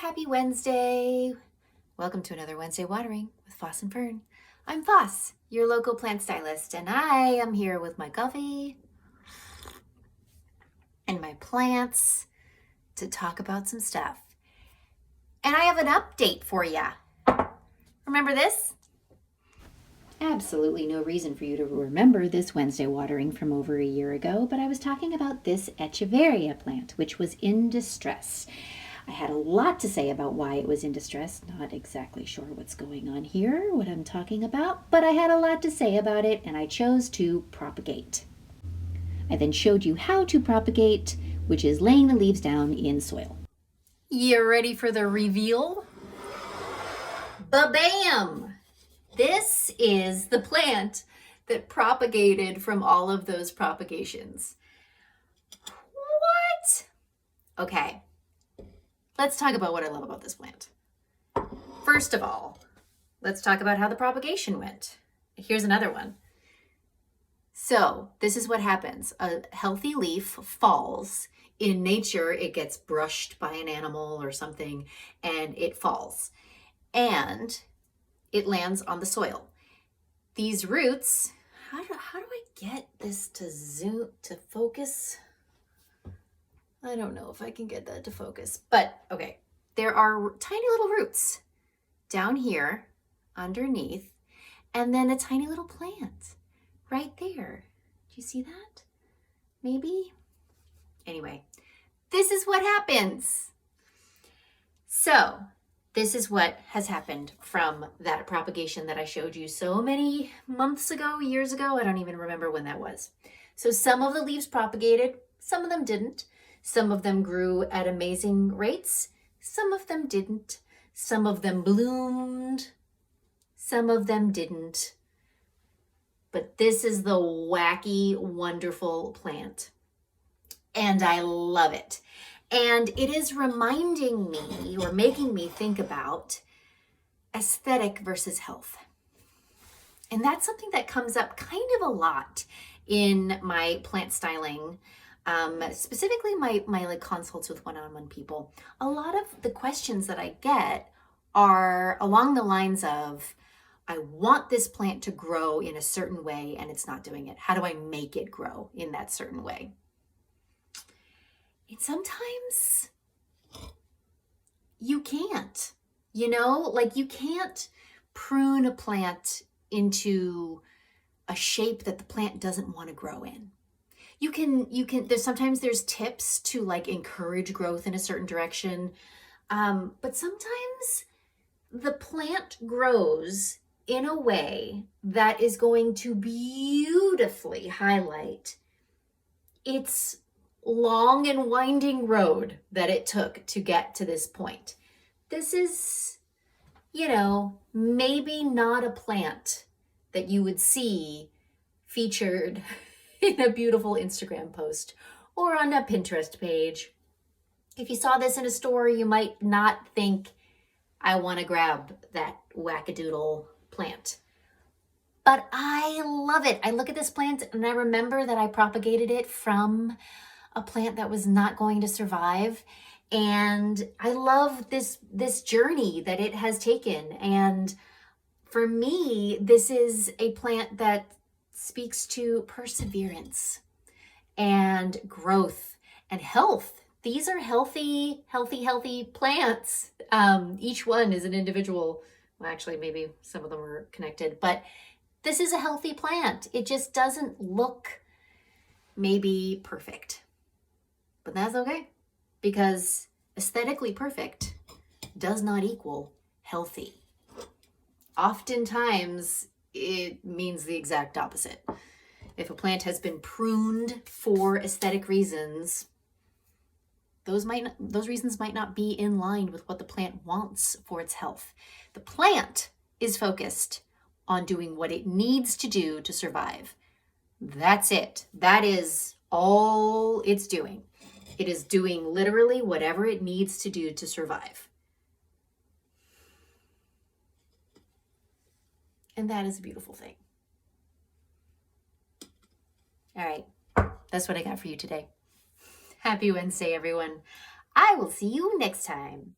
Happy Wednesday. Welcome to another Wednesday Watering with Foss and Fern. I'm Foss, your local plant stylist, and I am here with my coffee and my plants to talk about some stuff. And I have an update for you. Remember this? Absolutely no reason for you to remember this Wednesday Watering from over a year ago, but I was talking about this Echeveria plant, which was in distress. I had a lot to say about why it was in distress. Not exactly sure what's going on here, what I'm talking about, but I had a lot to say about it, and I chose to propagate. I then showed you how to propagate, which is laying the leaves down in soil. You ready for the reveal? Ba-bam! This is the plant that propagated from all of those propagations. What? Okay. Let's talk about what I love about this plant. First of all, let's talk about how the propagation went. Here's another one. So this is what happens. A healthy leaf falls. In nature, it gets brushed by an animal or something and it falls. And it lands on the soil. These roots, how do I get this to focus? I don't know if I can get that to focus, but okay. There are tiny little roots down here underneath, and then a tiny little plant right there. Do you see that? Maybe? Anyway, this is what happens. So this is what has happened from that propagation that I showed you so many months ago, years ago. I don't even remember when that was. So some of the leaves propagated, some of them didn't. Some of them grew at amazing rates. Some of them didn't. Some of them bloomed. Some of them didn't. But this is the wacky, wonderful plant. And I love it. And it is reminding me or making me think about aesthetic versus health. And that's something that comes up kind of a lot in my plant styling. Specifically my like consults with one-on-one people. A lot of the questions that I get are along the lines of, I want this plant to grow in a certain way and it's not doing it. How do I make it grow in that certain way? And sometimes you can't, like you can't prune a plant into a shape that the plant doesn't want to grow in. You can, there's tips to like encourage growth in a certain direction. But sometimes the plant grows in a way that is going to beautifully highlight its long and winding road that it took to get to this point. This is, maybe not a plant that you would see featured in a beautiful Instagram post or on a Pinterest page. If you saw this in a store, you might not think, I want to grab that wackadoodle plant. But I love it. I look at this plant and I remember that I propagated it from a plant that was not going to survive. And I love this journey that it has taken. And for me, this is a plant that speaks to perseverance and growth and health. These are healthy plants. Each one is an individual. Well, actually, maybe some of them are connected, but this is a healthy plant. It just doesn't look maybe perfect, but that's okay, because aesthetically perfect does not equal healthy. Oftentimes, it means the exact opposite. If a plant has been pruned for aesthetic reasons, those reasons might not be in line with what the plant wants for its health. The plant is focused on doing what it needs to do to survive. That's it. That is all it's doing. It is doing literally whatever it needs to do to survive. And that is a beautiful thing. All right, that's what I got for you today. Happy Wednesday, everyone. I will see you next time.